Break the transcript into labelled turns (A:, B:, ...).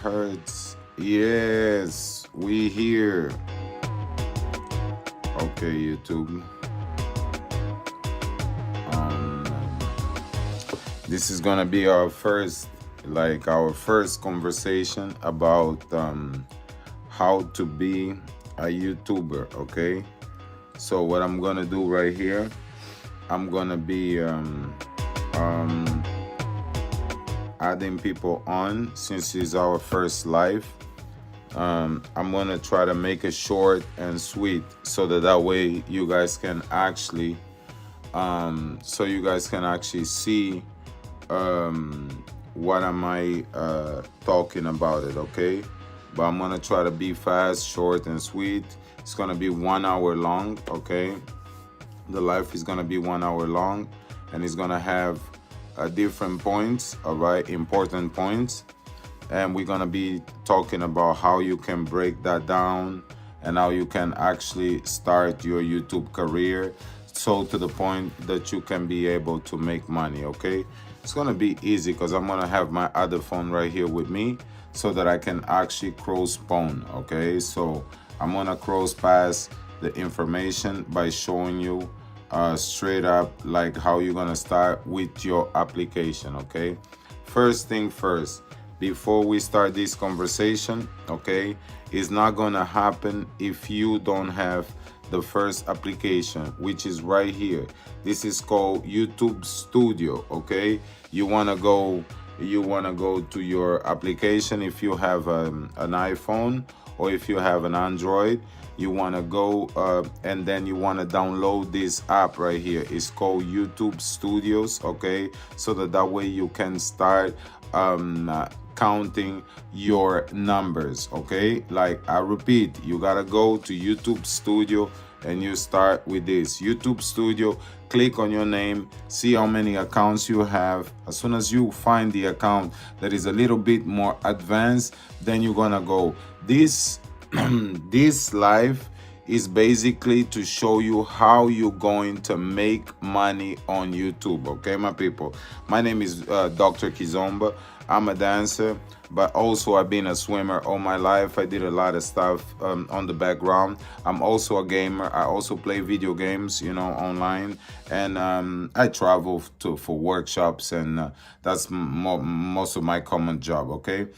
A: hurts. Yes, we here. Okay, YouTube. Um, this is gonna be our first, conversation about how to be a YouTuber. Okay. So what I'm gonna do right here, I'm gonna be adding people on since it's our first live. I'm gonna try to make it short and sweet so that way you guys can actually see what am I talking about it, okay? But I'm gonna try to be fast, short, and sweet. It's gonna be 1 hour long, okay? The live is gonna be 1 hour long, and it's gonna have different points, all right, important points, and we're gonna be talking about how you can break that down and how you can actually start your YouTube career, so to the point that you can be able to make money, okay? It's gonna be easy because I'm gonna have my other phone right here with me so that I can actually cross-pone, okay? So I'm gonna cross pass the information by showing you straight up like how you're gonna start with your application, okay? First thing first, before we start this conversation, okay, it's not gonna happen if you don't have the first application, which is right here. This is called YouTube Studio, okay? You wanna go to your application if you have an iPhone, or if you have an Android. You want to go and then you want to download this app right here. It's called YouTube Studios, okay? So that way you can start counting your numbers, okay? Like I repeat, you gotta go to YouTube Studio and you start with this YouTube Studio. Click on your name, see how many accounts you have. As soon as you find the account that is a little bit more advanced, then you're gonna go. This this live is basically to show you how you're going to make money on YouTube, okay, my people? My name is Dr. Kizomba. I'm a dancer, but also I've been a swimmer all my life. I did a lot of stuff on the background. I'm also a gamer. I also play video games, online, and I travel for workshops, and that's most of my common job, okay?